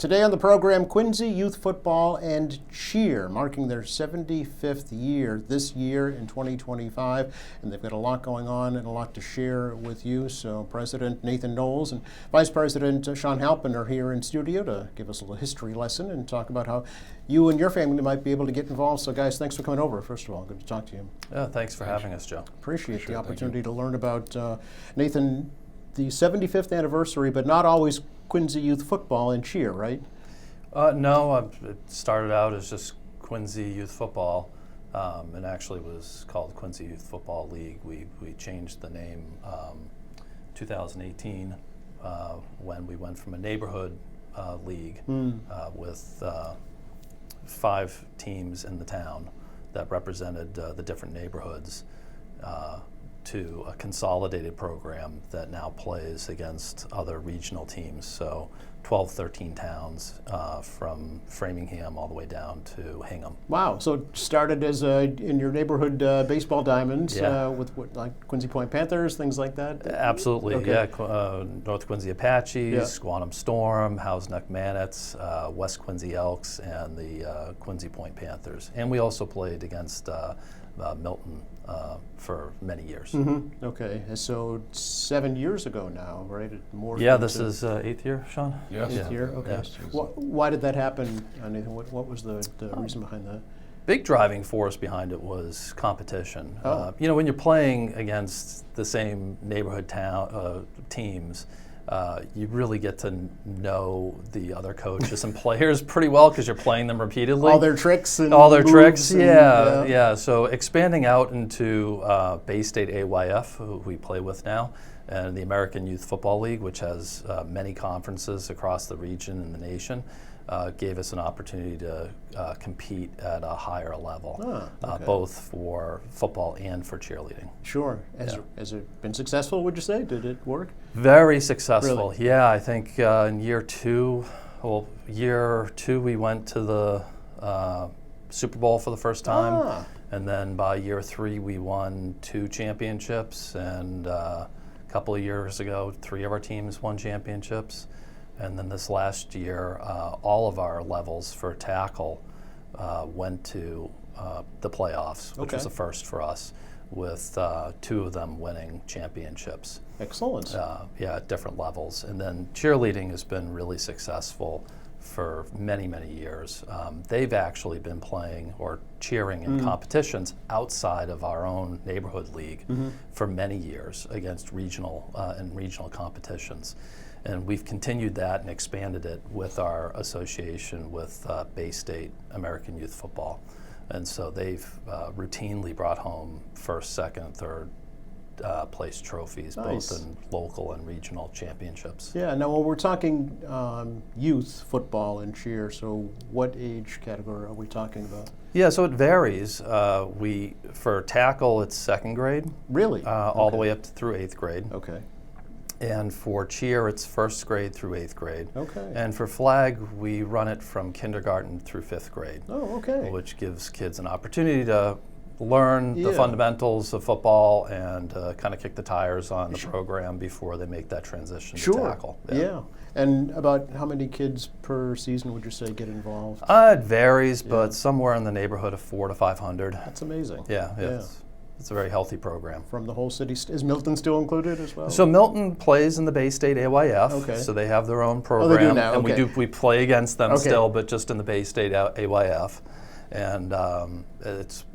Today on the program, Quincy Youth Football and Cheer, marking their 75th year this year in 2025. And they've got a lot going on and a lot to share with you. So President Nathan Knowles and Vice President Sean Halpin are here in studio to give us a little history lesson and talk about how you and your family might be able to get involved. So guys, thanks for coming over, first of all. Good to talk to you. Yeah, thanks for having us, Joe. Appreciate the opportunity to learn about, Nathan, the 75th anniversary, but not always Quincy Youth Football and Cheer, right? No, it started out as just Quincy Youth Football, and actually was called Quincy Youth Football League. We changed the name 2018 when we went from a neighborhood league with 5 teams in the town that represented the different neighborhoods to a consolidated program that now plays against other regional teams. So 12, 13 towns from Framingham all the way down to Hingham. Wow, so it started as in your neighborhood baseball diamonds with what, like Quincy Point Panthers, things like that? Absolutely, okay. yeah. North Quincy Apaches, Yeah. Squantum Storm, Housneck Mannets, West Quincy Elks, and the Quincy Point Panthers. And we also played against Milton for many years. Mm-hmm. Okay, so 7 years ago now, right? Yeah, this is 8th year, Sean? Yes. 8th year, okay. Yeah. Why did that happen, Nathan? What was the reason behind that? Big driving force behind it was competition. Oh. When you're playing against the same neighborhood teams, you really get to know the other coaches and players pretty well because you're playing them repeatedly. All their tricks and all their moves tricks, and, yeah. So expanding out into Bay State AYF, who we play with now, and the American Youth Football League, which has many conferences across the region and the nation, gave us an opportunity to compete at a higher level, okay. both for football and for cheerleading. Sure. Has it been successful, would you say? Did it work? Very successful. Really? Yeah, I think in year two we went to the Super Bowl for the first time. And then by year 3 we won 2 championships, and a couple of years ago 3 of our teams won championships. And then this last year, all of our levels for tackle went to the playoffs, which was a first for us, with 2 of them winning championships. Excellent. At different levels. And then cheerleading has been really successful for many, many years. They've actually been playing or cheering in competitions outside of our own neighborhood league for many years against regional competitions. And we've continued that and expanded it with our association with Bay State American Youth Football. And so they've routinely brought home first, second, third place trophies, Nice. both in local and regional championships. Yeah, now when we're talking youth football and cheer, so what age category are we talking about? Yeah, so it varies. For tackle, it's 2nd grade. Really? All the way up through 8th grade. Okay. And for cheer, it's 1st grade through 8th grade. Okay. And for flag, we run it from kindergarten through 5th grade. Oh, okay. Which gives kids an opportunity to learn the fundamentals of football and kind of kick the tires on the program before they make that transition to tackle. Yeah. And about how many kids per season would you say get involved? It varies, but somewhere in the neighborhood of 400 to 500. That's amazing. Yeah. It's a very healthy program. From the whole city. Is Milton still included as well? So Milton plays in the Bay State AYF, Okay. So they have their own program. they do now, and okay. we play against them Okay. still, but just in the Bay State AYF. And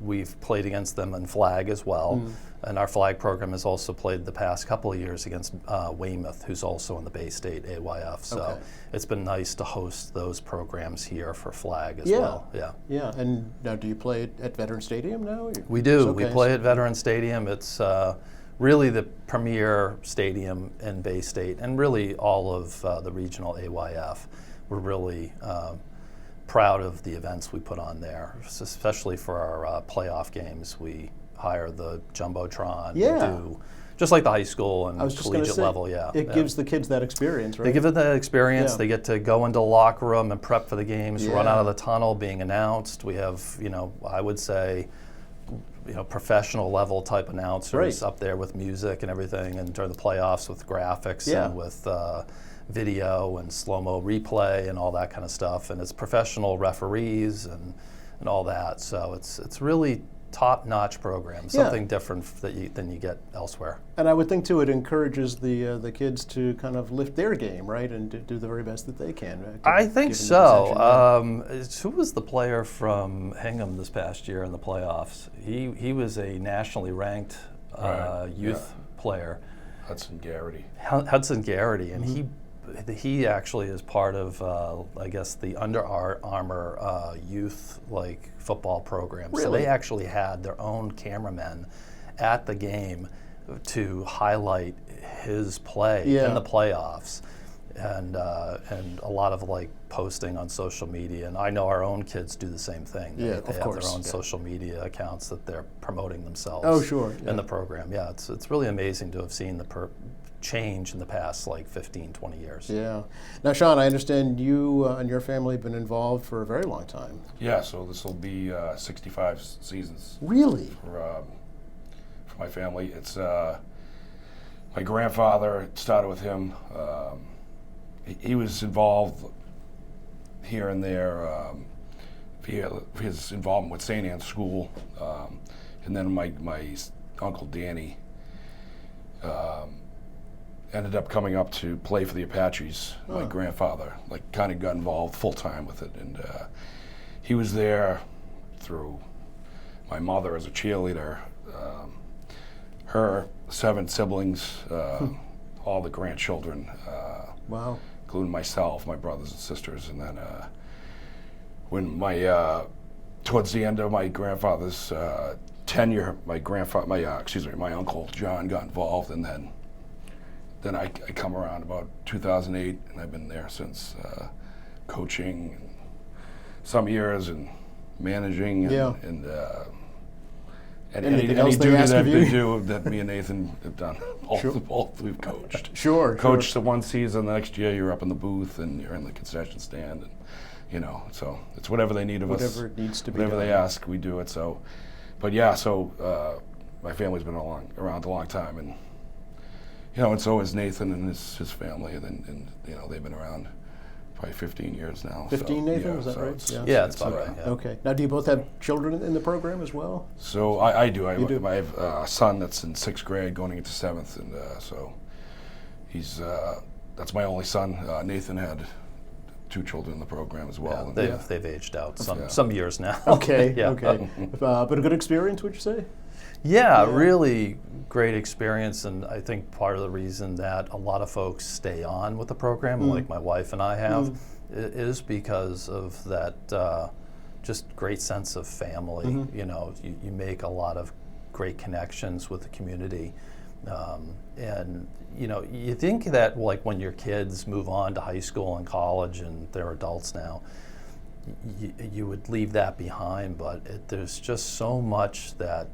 we've played against them in flag as well. And our flag program has also played the past couple of years against Weymouth, who's also in the Bay State AYF. So it's been nice to host those programs here for flag as well. Yeah, and now do you play at Veteran Stadium now? We do. Okay. We play at Veteran Stadium. It's really the premier stadium in Bay State, and really all of the regional AYF. We're really proud of the events we put on there, especially for our playoff games. We hire the Jumbotron. Yeah. We do, just like the high school and I was just going to collegiate say, level, it gives the kids that experience, right? They give it the experience. Yeah. They get to go into the locker room and prep for the games, run Yeah. out of the tunnel being announced. We have, I would say, professional level type announcers up there with music and everything, and during the playoffs with graphics and with video and slow-mo replay and all that kind of stuff. And it's professional referees and all that. So it's really top-notch program, something different than you get elsewhere. And I would think too, it encourages the kids to kind of lift their game, right, and do the very best that they can. I think so. Who was the player from Hingham this past year in the playoffs? He was a nationally ranked youth player. Hudson Garrity. Hudson Garrity, and he actually is part of, I guess, the Under Armour youth football program. Really? So they actually had their own cameramen at the game to highlight his play in the playoffs, and a lot of posting on social media. And I know our own kids do the same thing. They have their own social media accounts that they're promoting themselves. Oh, sure. In the program. Yeah, it's really amazing to have seen the change in the past 15, 20 years. Yeah. Now, Sean, I understand you and your family have been involved for a very long time. Yeah, so this will be 65 seasons. Really? For my family. It's my grandfather. It started with him. He was involved here and there via his involvement with St. Anne's School, and then my Uncle Danny ended up coming up to play for the Apaches. My grandfather kind of got involved full time with it, and he was there through my mother as a cheerleader, her 7 siblings, all the grandchildren, Wow. including myself, my brothers and sisters, and then when towards the end of my grandfather's tenure, my Uncle John got involved, and then I come around about 2008, and I've been there since, coaching some years and managing and Anything any else they duty ask that of I you? do that me and Nathan have done. All we've coached. Sure. Coached the one season, the next year you're up in the booth and you're in the concession stand, and so it's whatever they need of us. Whatever it needs to be Whatever done. they ask, we do it. So, but yeah, my family's been around a long time, and and so is Nathan and his family, and they've been around probably 15 years now. 15, so, Nathan, was that so right? Yeah, it's about right. Yeah. Okay. Now, do you both have children in the program as well? So I do. I do? have a son that's in 6th grade going into 7th, and so he's that's my only son. Nathan had 2 children in the program as well. Yeah, they've aged out some years now. Okay. Yeah. Okay. But a good experience, would you say? Yeah, really great experience, and I think part of the reason that a lot of folks stay on with the program, like my wife and I have, is because of that just great sense of family. You make a lot of great connections with the community, and you think that when your kids move on to high school and college and they're adults now, you would leave that behind, but there's just so much that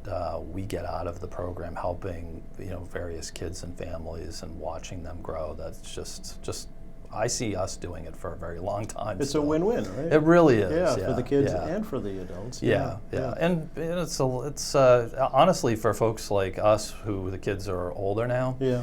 we get out of the program, helping various kids and families and watching them grow. That's just I see us doing it for a very long time. It's a win-win, right? It really is. Yeah, for the kids and for the adults. Yeah. And it's honestly for folks like us who the kids are older now. Yeah.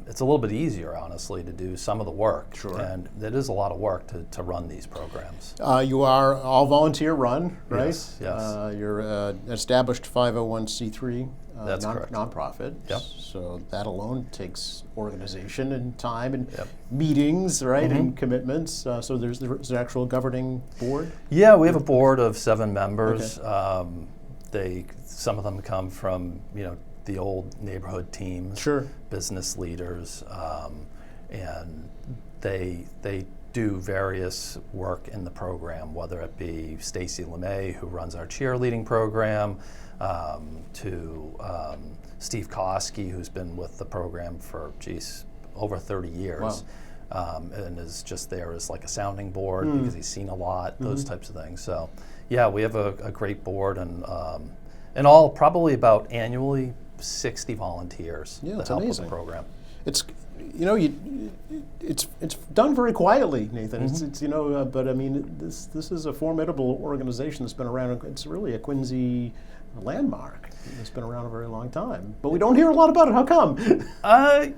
It's a little bit easier, honestly, to do some of the work. Sure. And it is a lot of work to run these programs. You are all volunteer run, right? Yes. You're an established 501c3 That's correct. nonprofit. Yep. So that alone takes organization and time and meetings, right, and commitments. So there's an actual governing board? Yeah, we have a board of 7 members. Okay. Some of them come from the old neighborhood teams, Sure. business leaders, and they do various work in the program, whether it be Stacy LeMay, who runs our cheerleading program, to Steve Koski, who's been with the program for, over 30 years. Wow. And is just there as like a sounding board because he's seen a lot, those types of things. So, yeah, we have a great board, and all probably about annually 60 volunteers that help with the program. It's it's done very quietly, Nathan. It's but I mean this is a formidable organization that's been around. It's really a Quincy landmark. It's been around a very long time, but we don't hear a lot about it. How come? I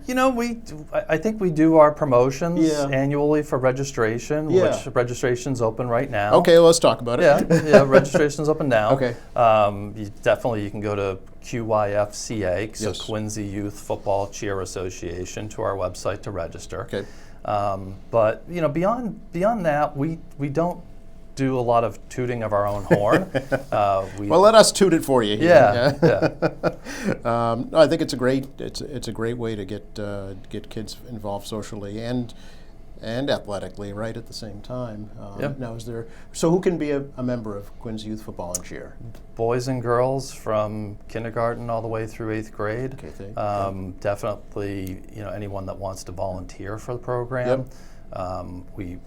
think we do our promotions Yeah. annually for registration, Yeah. which registration's open right now. Okay, let's talk about it. Yeah, registration's open now. Okay. You can go to QYFCA, so Yes. Quincy Youth Football Cheer Association, to our website to register. Okay. But beyond that, we don't do a lot of tooting of our own horn. Well, let us toot it for you here. Yeah. No, I think it's a great way to get kids involved socially and athletically, right, at the same time. Yep. Now, so who can be a member of Quincy Youth Football and Cheer? Boys and girls from kindergarten all the way through 8th grade. Okay, Definitely, anyone that wants to volunteer for the program. Yep.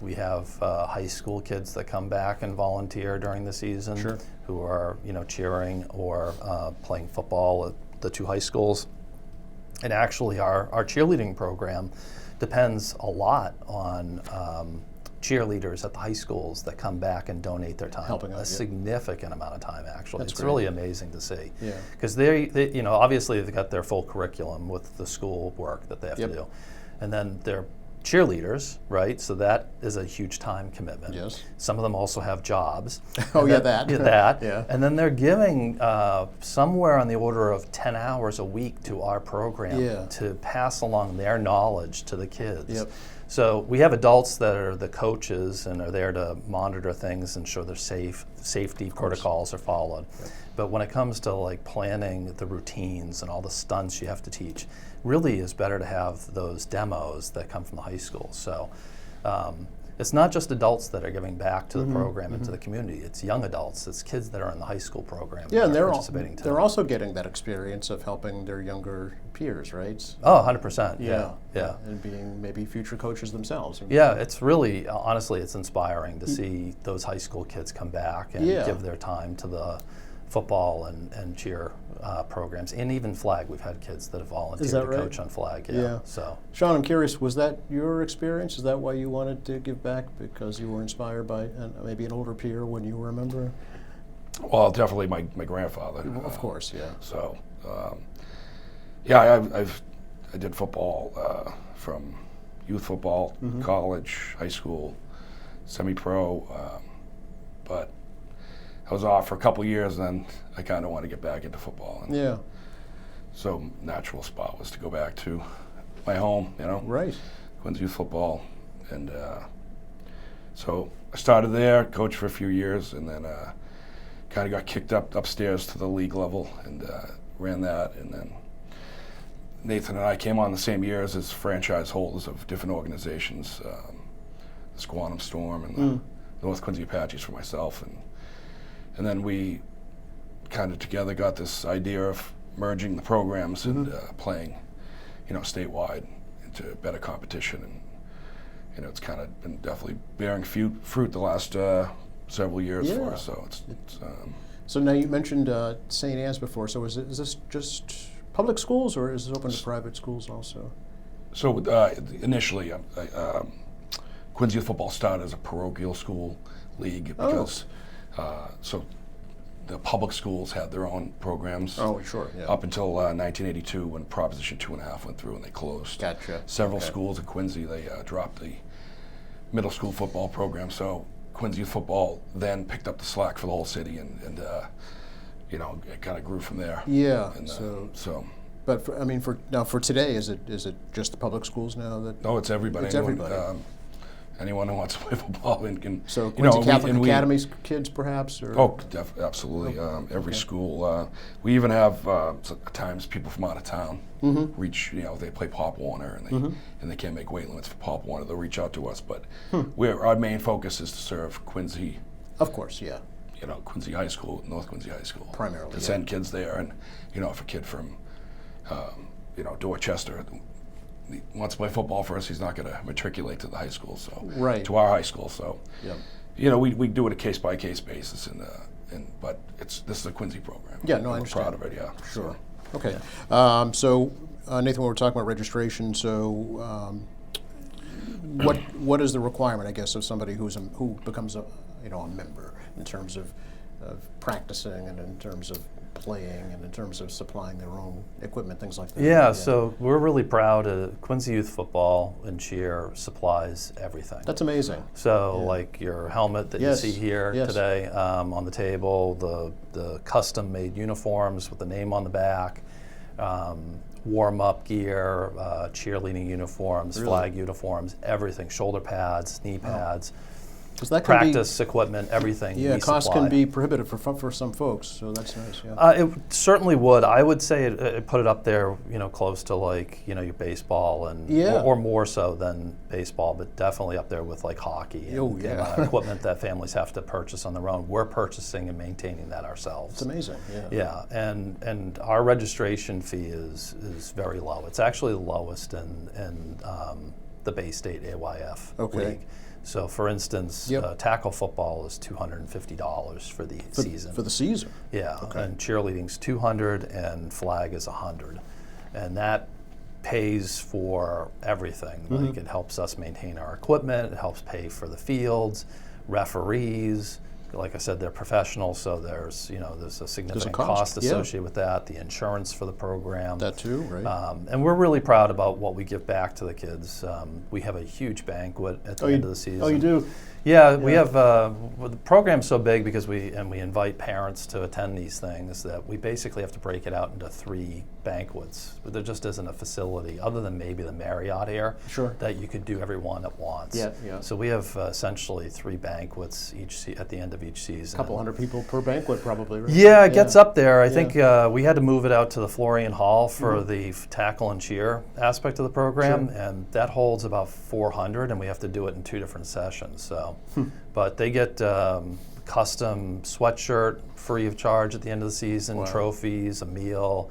We have high school kids that come back and volunteer during the season, Sure. who are cheering or playing football at the 2 high schools. And actually, our cheerleading program depends a lot on cheerleaders at the high schools that come back and donate their time. Helping out, a yeah. significant amount of time, actually. That's It's great. really amazing to see. Yeah. Because they obviously they've got their full curriculum with the school work that they have Yep. to do, and then they're cheerleaders, right? So that is a huge time commitment. Yes. Some of them also have jobs. Oh, And yeah, then- that. Yeah, that. Yeah. And then they're giving somewhere on the order of 10 hours a week to our program Yeah. to pass along their knowledge to the kids. Yep. So we have adults that are the coaches and are there to monitor things and ensure their safety protocols are followed. Yep. But when it comes to like planning the routines and all the stunts you have to teach, really is better to have those demos that come from the high school. So it's not just adults that are giving back to the program and to the community. It's young adults. It's kids that are in the high school program Yeah, that and are they're participating too. they're also getting that experience of helping their younger peers, right? Oh, 100%. Yeah. And being maybe future coaches themselves. Yeah, it's really, honestly, it's inspiring to see those high school kids come back and Yeah. give their time to the football and cheer programs, and even flag. We've had kids that have volunteered that to right? coach on flag. Yeah. So Sean, I'm curious, was that your experience? Is that why you wanted to give back? Because you were inspired by maybe an older peer when you were a member? Well, definitely my grandfather. Of course, yeah. So, yeah, I did football from youth football, college, high school, semi-pro, but I was off for a couple years, and then I kind of wanted to get back into football. And Yeah, so natural spot was to go back to my home, right. Quincy Youth Football, and so I started there, coached for a few years, and then kind of got kicked upstairs to the league level and ran that, and then Nathan and I came on the same years as franchise holders of different organizations, the Squantum Storm and the North Quincy Apaches for myself, and then we kind of together got this idea of merging the programs and playing, statewide into better competition, and it's kind of been definitely bearing fruit the last several years for Yeah. us. So it's So now you mentioned St. Anne's before. So is this just public schools, or is this open to private schools also? so initially, Quincy Youth Football started as a parochial school league because so the public schools had their own programs. Oh, sure. Yeah. Up until 1982, when Proposition 2.5 went through and they closed. Gotcha. Several Okay. schools in Quincy, they dropped the middle school football program. So Quincy Youth Football then picked up the slack for the whole city, and it kind of grew from there. Yeah. And, So, but for today, is it just the public schools now that? no, it's everybody. It's anyone, everybody. Anyone who wants to play football and can. So Quincy Catholic and Academy's kids, perhaps? Or? Oh, absolutely. Every school. We even have at times people from out of town reach. They play Pop Warner and they can't make weight limits for Pop Warner. They'll reach out to us, but our main focus is to serve Quincy. Of course, yeah. Quincy High School, North Quincy High School. Primarily, to yeah. send kids there, and if a kid from Dorchester wants to play football for us, he's not going to matriculate to the high school, so Right. to our high school. So Yep. we do it a case by case basis, but this is a Quincy program. Yeah, no, I We're understand. proud of it. Yeah. Sure. Okay. So Nathan, when we're talking about registration, so what is the requirement, I guess, of somebody who becomes a member in terms of practicing and in terms of playing and in terms of supplying their own equipment, things like that? Yeah, so we're really proud. Quincy Youth Football and Cheer supplies everything. That's amazing. So, like your helmet that Yes, you see here yes. today on the table, the custom-made uniforms with the name on the back, warm-up gear, cheerleading uniforms, Really? flag uniforms, everything, shoulder pads, knee pads, 'Cause that can practice equipment, everything. yeah, we cost supply. can be prohibitive for some folks, so that's nice, yeah. It certainly would. I would say it put it up there, close to like your baseball and Yeah. or more so than baseball, but definitely up there with like hockey and Oh, the yeah. amount of equipment that families have to purchase on their own. We're purchasing and maintaining that ourselves. It's amazing, yeah. Yeah, and our registration fee is very low. It's actually the lowest in the Bay State AYF Okay. league. So, for instance, Yep. tackle football is $250 for the season. For the season. Yeah, Okay. and cheerleading's $200 and flag is $100, and that pays for everything. Mm-hmm. Like it helps us maintain our equipment, it helps pay for the fields, referees. Like I said, they're professionals, so there's a significant cost, cost yeah. associated with that. The insurance for the program. That too, right? And we're really proud about what we give back to the kids. We have a huge banquet at the end of the season. Oh, you do? Yeah, we have well, the program's so big because we invite parents to attend these things that we basically have to break it out into 3 banquets. But there just isn't a facility other than maybe the Marriott here Sure. that you could do every one at once. Yeah, yeah. So we have essentially 3 banquets at the end of each season. A couple hundred people per banquet, probably, right? Yeah, it gets up there. I Yeah. think we had to move it out to the Florian Hall for the tackle and cheer aspect of the program, Sure. and that holds about 400, and we have to do it in 2 different sessions. So, but they get custom sweatshirt free of charge at the end of the season, Wow. trophies, a meal.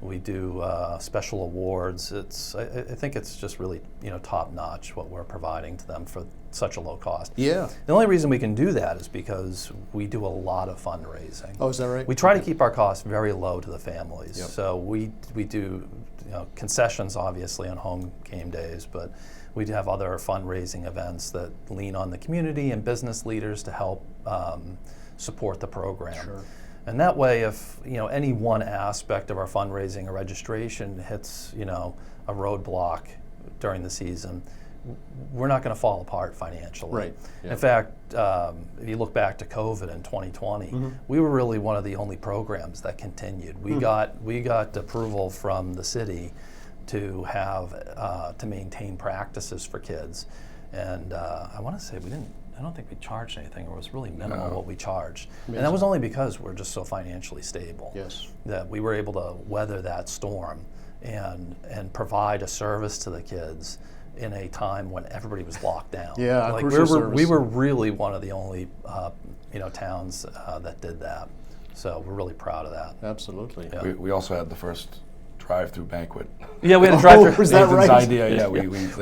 We do special awards. I think it's just really top notch what we're providing to them for such a low cost. Yeah. The only reason we can do that is because we do a lot of fundraising. Oh, is that right? We try to keep our costs very low to the families. Yep. So we do concessions obviously on home game days, but we do have other fundraising events that lean on the community and business leaders to help support the program. Sure. And that way, if any one aspect of our fundraising or registration hits a roadblock during the season, we're not going to fall apart financially. Right, yeah. In fact, if you look back to COVID in 2020, we were really one of the only programs that continued. We got approval from the city to have to maintain practices for kids, and I want to say I don't think we charged anything, or it was really minimal what we charged. And that was only because we're just so financially stable. Yes. That we were able to weather that storm and provide a service to the kids in a time when everybody was locked down. Yeah, like crucial we service. were really one of the only towns that did that. So we're really proud of that. Absolutely. Yeah. We also had the first drive-through banquet. Yeah, we had a drive-through. Was that Nathan's right? idea, yeah.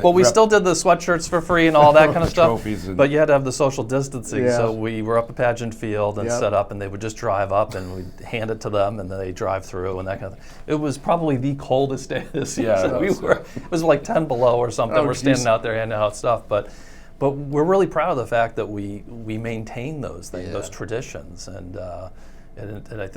Well, we still did the sweatshirts for free and all that kind of stuff, Trophies and- but you had to have the social distancing. Yeah. So we were up at Pageant Field and Yep. set up, and they would just drive up, and we'd hand it to them, and then they drive through and that kind of thing. It was probably the coldest day of the season. Yeah, it was. It was like 10 below or something. Oh, we're standing geez. out there handing out stuff, but we're really proud of the fact that we maintain those things, Yeah. those traditions, and I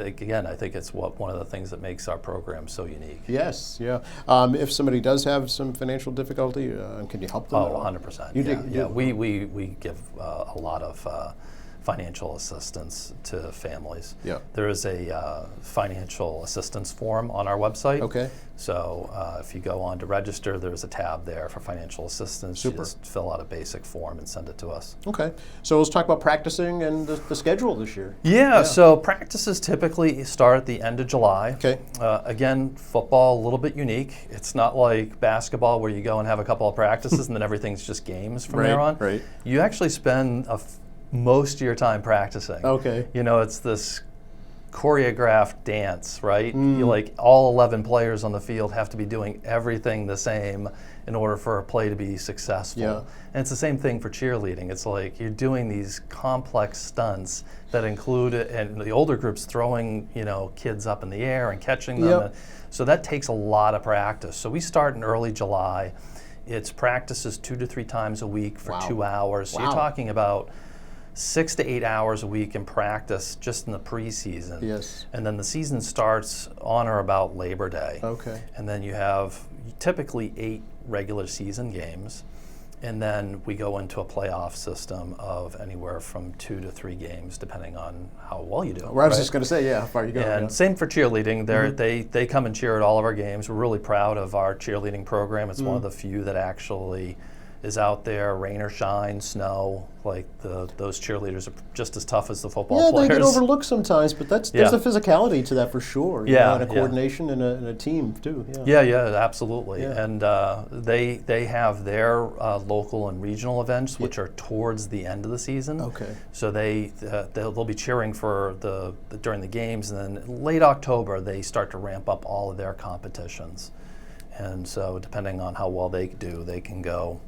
think it's one of the things that makes our program so unique. Yes, yeah. If somebody does have some financial difficulty, can you help them? Oh, at all? 100%. You yeah, do? yeah. We give a lot of financial assistance to families. Yeah. There is a financial assistance form on our website. Okay. So if you go on to register, there's a tab there for financial assistance. Super. You just fill out a basic form and send it to us. Okay. So let's talk about practicing and the schedule this year. Yeah, so practices typically start at the end of July. Okay. Again, football, a little bit unique. It's not like basketball where you go and have a couple of practices and then everything's just games from there on. Right. You actually spend most of your time practicing. Okay. It's this choreographed dance, right? Mm. You like all 11 players on the field have to be doing everything the same in order for a play to be successful. Yeah. And it's the same thing for cheerleading. It's like you're doing these complex stunts that include, and the older groups throwing, kids up in the air and catching them. Yep. And so that takes a lot of practice. So we start in early July. It's practices 2 to 3 times a week for Wow. 2 hours. So Wow. you're talking about 6 to 8 hours a week in practice just in the preseason. Yes. And then the season starts on or about Labor Day. Okay. And then you have typically 8 regular season games. And then we go into a playoff system of anywhere from 2 to 3 games, depending on how well you do. Well, I was just going to say, yeah, how far you go. And same for cheerleading. They come and cheer at all of our games. We're really proud of our cheerleading program. It's one of the few that actually is out there, rain or shine, snow. Like those cheerleaders are just as tough as the football players. They get overlooked sometimes, but there's a phicality to that for sure. You know, and a coordination and a team too. Yeah, absolutely. Yeah. And they have their local and regional events, which are towards the end of the season. Okay. So they'll be cheering for during the games, and then late October they start to ramp up all of their competitions. And so depending on how well they do, they can go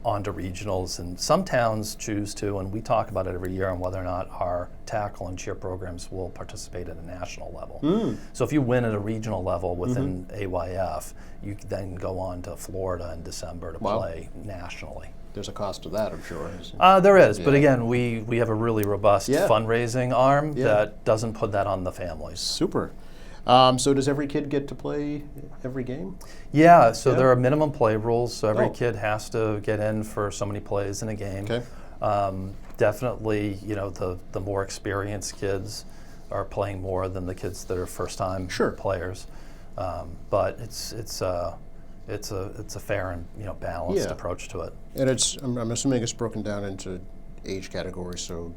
onto regionals, and some towns choose to, and we talk about it every year on whether or not our tackle and cheer programs will participate at a national level. So if you win at a regional level within AYF, you then go on to Florida in December to play nationally. There's a cost to that, I'm sure. There is, but again, we have a really robust fundraising arm Yeah. that doesn't put that on the families. Super. So does every kid get to play every game? Yeah, so there are minimum play rules, so every kid has to get in for so many plays in a game. Okay. Definitely, the more experienced kids are playing more than the kids that are first-time players. But it's a fair and balanced approach to it. And I'm assuming it's broken down into age categories. So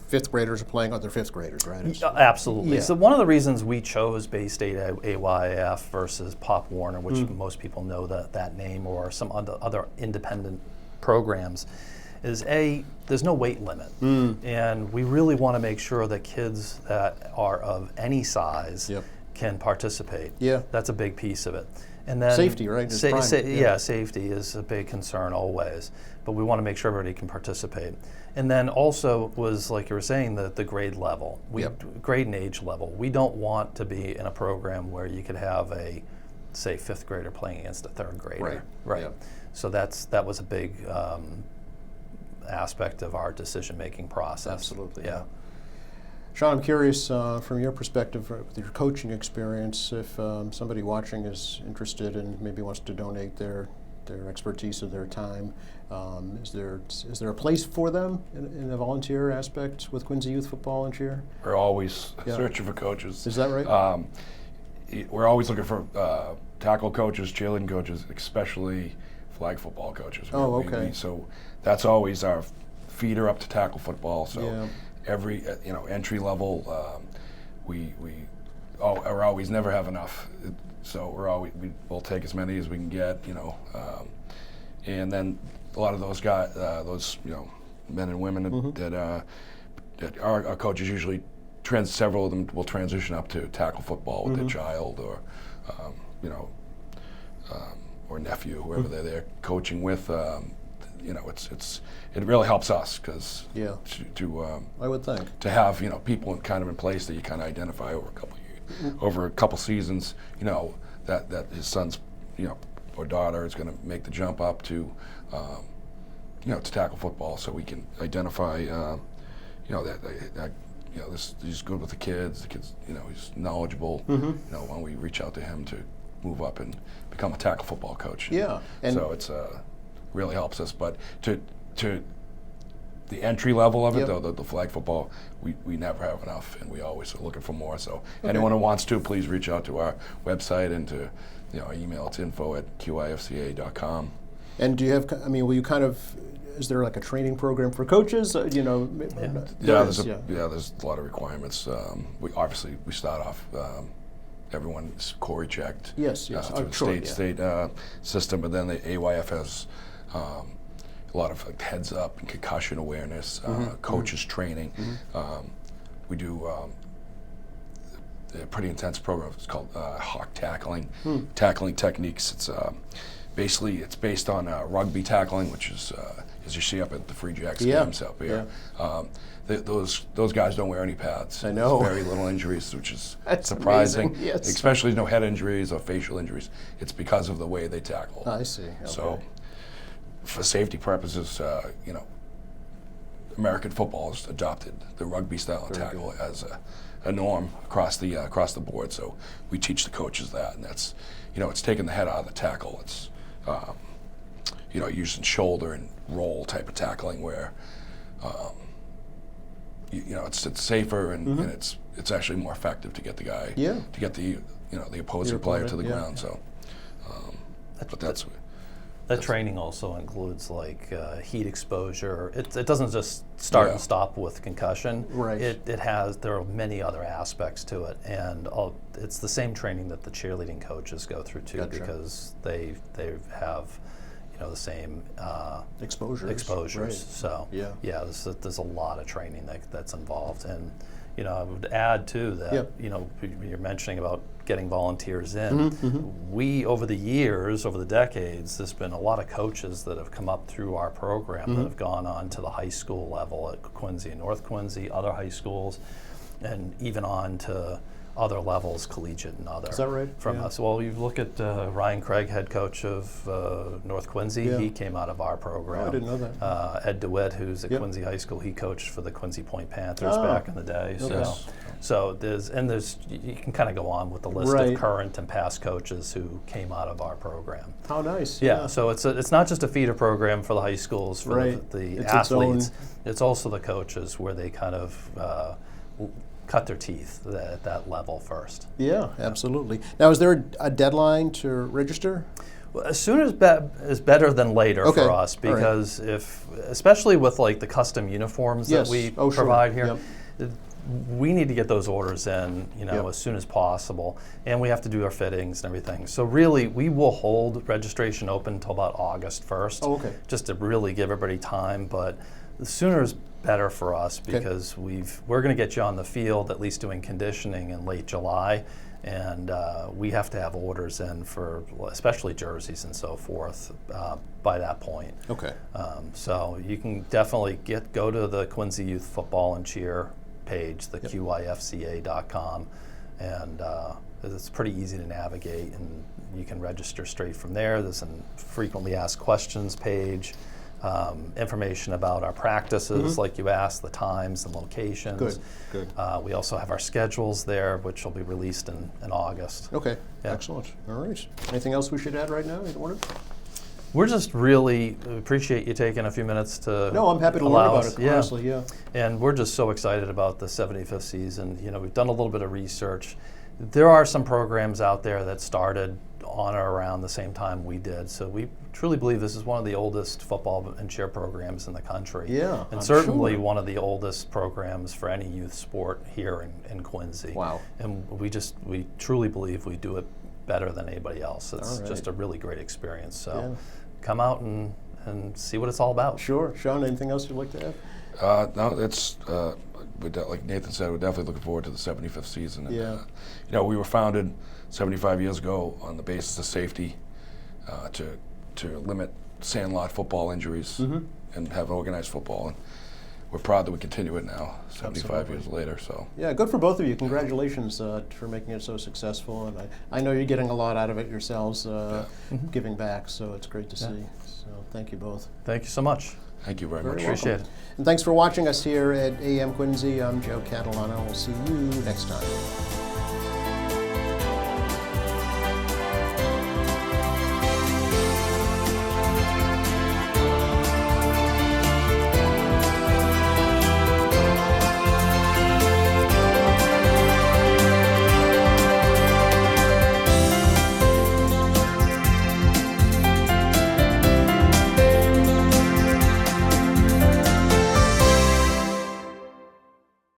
fifth graders are playing other fifth graders, right? Absolutely. Yeah. So one of the reasons we chose Bay State AYF versus Pop Warner, which most people know that name, or some other independent programs, is there's no weight limit. And we really want to make sure that kids that are of any size can participate. Yeah. That's a big piece of it. And then Safety, right? Safety is a big concern always, but we want to make sure everybody can participate. And then also was, like you were saying, the grade level, grade and age level. We don't want to be in a program where you could have a, say, fifth grader playing against a third grader. Right. Yep. So that was a big aspect of our decision-making process. Absolutely. Yeah. Sean, I'm curious from your perspective, with your coaching experience, if somebody watching is interested and maybe wants to donate their expertise or their time, is there a place for them in the volunteer aspect with Quincy Youth Football and Cheer? We're always searching for coaches. Is that right? We're always looking for tackle coaches, cheerleading coaches, especially flag football coaches. Oh, okay. So that's always our feeder up to tackle football. So. Yeah. Every entry level, we are always never have enough. So we'll take as many as we can get, and then a lot of those guys, men and women that our coaches usually several of them will transition up to tackle football with their child or nephew, whoever they're there coaching with. It really helps us because I would think to have people kind of in place that you kind of identify over a couple seasons, that his son's or daughter is going to make the jump up to to tackle football, so we can identify he's good with the kids. He's knowledgeable. When we reach out to him to move up and become a tackle football coach. Yeah, and so it's really helps us. But to the entry level of it, though, the flag football, we never have enough, and we always are looking for more. So anyone who wants to, please reach out to our website and to our email. It's info@qifca.com. And do you have? I mean, will you kind of? Is there like a training program for coaches? There's a lot of requirements. We start off. Everyone's Corey checked. Yes. Through the state system, but then the AYF has a lot of heads up and concussion awareness, coaches training. We do a pretty intense program. It's called Hawk Tackling, tackling techniques. It's based on rugby tackling, which is as you see up at the Free Jacks games up here. Those guys don't wear any pads. I know. There's very little injuries, which is That's surprising. amazing. Yes. Especially no head injuries or facial injuries. It's because of the way they tackle. I see. Okay. So, for safety purposes, American football has adopted the rugby style of tackle as a norm across the board. So we teach the coaches that, and that's, it's taking the head out of the tackle. It's using shoulder and roll type of tackling where it's safer and it's actually more effective to get the guy to get the opposing player to the ground. So, but that training also includes like heat exposure. It doesn't just start and stop with concussion. Right. There are many other aspects to it, and it's the same training that the cheerleading coaches go through too, because they have the same exposures. Right. So there's a lot of training that's involved, and I would add too that you're mentioning about getting volunteers in. We, over the decades, there's been a lot of coaches that have come up through our program that have gone on to the high school level at Quincy and North Quincy, other high schools, and even on to other levels, collegiate and other. Is that right? From us. Well, you look at Ryan Craig, head coach of North Quincy. He came out of our program. Oh, I didn't know that. Ed DeWitt, who's at Quincy High School, he coached for the Quincy Point Panthers back in the day. So there's you can kind of go on with the list of current and past coaches who came out of our program. How nice. Yeah. So it's not just a feeder program for the high schools for the athletes. It's also the coaches where they kind of cut their teeth at that level first. Yeah, absolutely. Now, is there a deadline to register? Well, as soon as is better than later for us, because especially with like the custom uniforms that we provide here, we need to get those orders in, as soon as possible, and we have to do our fittings and everything. So really, we will hold registration open until about August 1st, just to really give everybody time. But the sooner is better for us, because we're going to get you on the field, at least doing conditioning in late July, and we have to have orders in for especially jerseys and so forth by that point. So you can definitely go to the Quincy Youth Football and Cheer page, the QIFCA.com, and it's pretty easy to navigate, and you can register straight from there. There's a frequently asked questions page. Information about our practices, like you asked, the times and locations. Good. We also have our schedules there, which will be released in August. Okay, excellent. All right. Anything else we should add right now? We're just really appreciate you taking a few minutes to. No, I'm happy to learn about it. Honestly, And we're just so excited about the 75th season. We've done a little bit of research. There are some programs out there that started on or around the same time we did. So we truly believe this is one of the oldest football and cheer programs in the country. Yeah, and certainly one of the oldest programs for any youth sport here in Quincy. Wow. And we truly believe we do it better than anybody else. It's just a really great experience. So come out and see what it's all about. Sure. Sean, anything else you'd like to add? No, it's like Nathan said, we're definitely looking forward to the 75th season. And, we were founded 75 years ago on the basis of safety, to limit sandlot football injuries and have organized football. And we're proud that we continue it now, 75 years later. So yeah, good for both of you. Congratulations for making it so successful. And I know you're getting a lot out of it yourselves, giving back. So it's great to see. So thank you both. Thank you so much. Thank you very much. Appreciate it. And thanks for watching us here at AM Quincy. I'm Joe Catalano. We'll see you next time.